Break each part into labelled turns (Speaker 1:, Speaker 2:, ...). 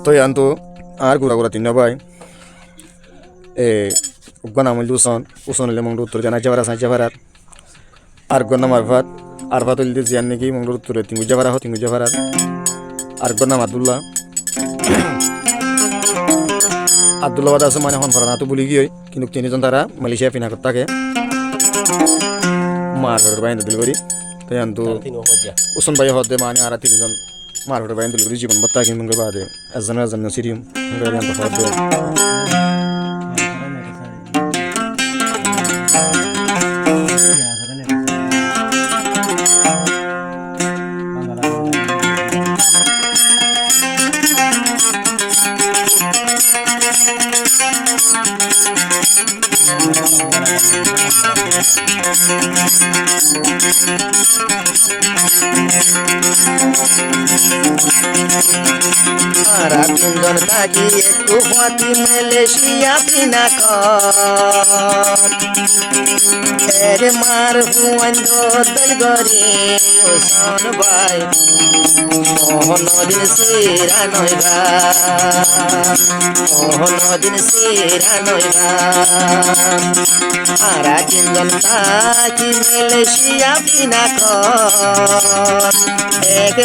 Speaker 1: তো আনতো আর ঘুরা ঘুরা তিন ভাই উগ্গন আমল উসন হলে মঙ্গল উত্তর জানা যাবার সাঁচা ভাড়ার আর গন্নাম আরফাত হইল জিয়ান নাকি মঙ্গল উত্তরে তিঙ্গুজা ভাড়া তিঙ্গুজা ভাড়ার আর গন্নাম আব্দুল্লাবাদ আছে মানে হন ভাড়া না তো বলি গিয়ে কিন্তু তিনজন তারা মালয়েশিয়া ফিনাকত থাকে মারভেটের বাইন্দা দিল করি তাই আনতো উসন ভাই হদে মানে আর তিনজন মারভেটের বাইন্দা দিল করি জীবন বাত্তা কিন্তু বাদে এজন সিরিয়াম হদে
Speaker 2: তিনজন থাকি একটু হাতি মালয়েশিয়া পিনাকত মার হুয়ান দলগরি ওসন ভাই মোহনদিন সিরা নইবা মোহনদিন সিরা নইবা আর তিনজন থাকি মালয়েশিয়া পিনাকত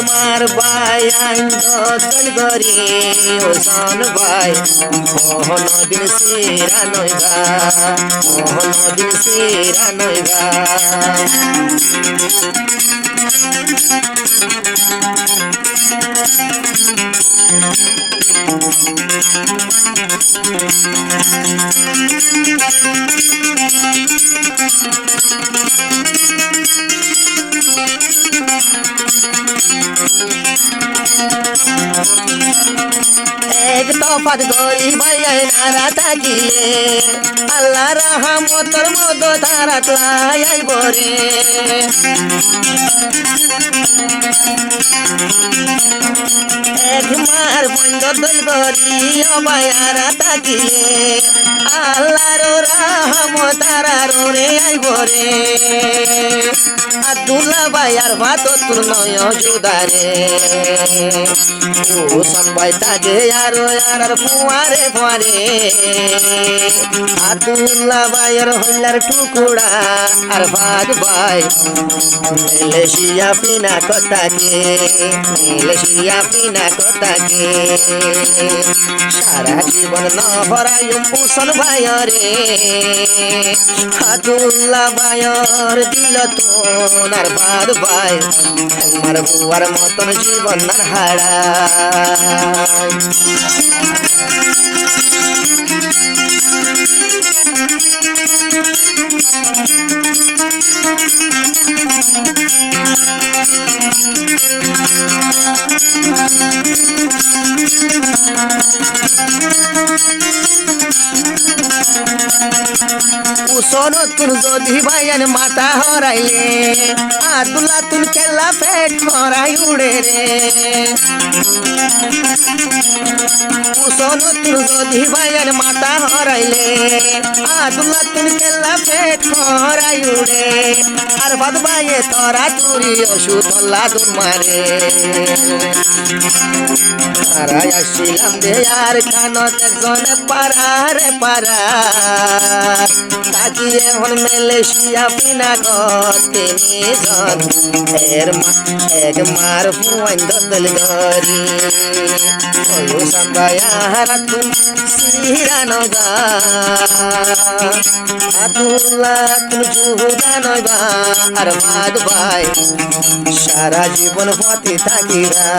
Speaker 2: মার ভাই আইন দলগরি ওসন ভাই মোহনদিন সিরা নইবা মোহনদিন সিরা নইবা এক তফাত গরি ভাই নারা থাকিলে আল্লাহ রহমতর মদ তারা লাই বরে এক মার বন্ধ দল গরি অবায়ারা থাকিলে আল্লাহর রহমত তারা রে আইবরে আব্দুল্লাহ ভাই আর ভাত তুর নয় জুদারে ওসন ভাই তাগে আর ফুয়ারে ফুয়ারে আব্দুল্লাহ ভাইয়ের হইলার টুকুড়া আর ভাত ভাই মালয়েশিয়া পিনাকতাকে মালয়েশিয়া পিনাকতাকে সারা জীবন ন ভরায়ুম ওসন ভাইরে আব্দুল্লাহ ভাইয়ের দিল তোন আর ভাত ভাই আমার বুয়ার মতন জীবন আর হারা উসনো তুন যদি ভাইয়ান মাথা হরাইলে আব্দুল্লাহ তুন কেলা পেট হরাই উড়ে রে উসনো তুন যদি ভাইয়ান মাথা হরাইলে আব্দুল্লাহ তুন কেলা পেট হরাই উড়ে আর বাদ ভাইয়ে তোরা তুরি ওষুধল্লা তুন মারে হারাই আসিলাম দে আর কানত একজনে পারারে পারা তাকি এখন মালয়েশিয়া পিনাকত তিনজন এক মার ফুয়ান দল গরি ওসন ভাই আর তুন সিরা নগা আব্দুল্লাহ তুন জুহুদা নইবা আর ভাত ভাই সারা জীবন পথে থাকিরা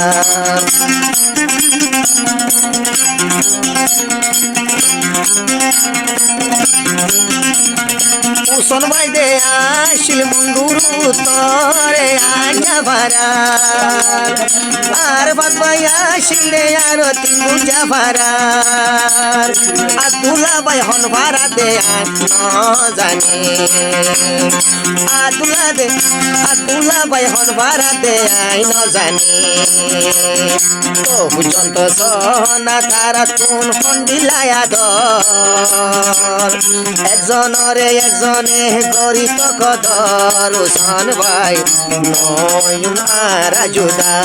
Speaker 2: উসন ভাই দে আসিল মঙ্গুরু তরে আজ্ঞা ভাড়া আর ভাত ভাই আসিল দে আর তিনগুজা ভাড়া আব্দুল্লাহ ভাই হন ভাড়া দে জানে আব্দুল্লাহ ভাই হন ভাড়া দে আই ন জানে তো পর্যন্ত সহনা তারা তুন হন দিলায়া দর একজনরে একজন তিনজনে গরিত কদর উসন ভাই নয় মারা জুদা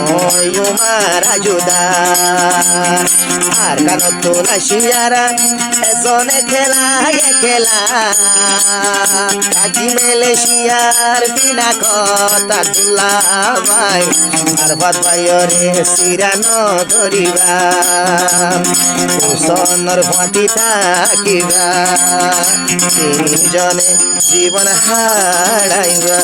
Speaker 2: নয় মারা জুদা আর কান তোলা শিয়ারা এজনে খেলা খেলা কাকি মেলে শিয়ার বিনা কথা দুলা ভাই আর ভাত ভাইরে সিরান ধরিবা উসনর ভাতি থাকিবা তিনজনে জীবন হারাইবা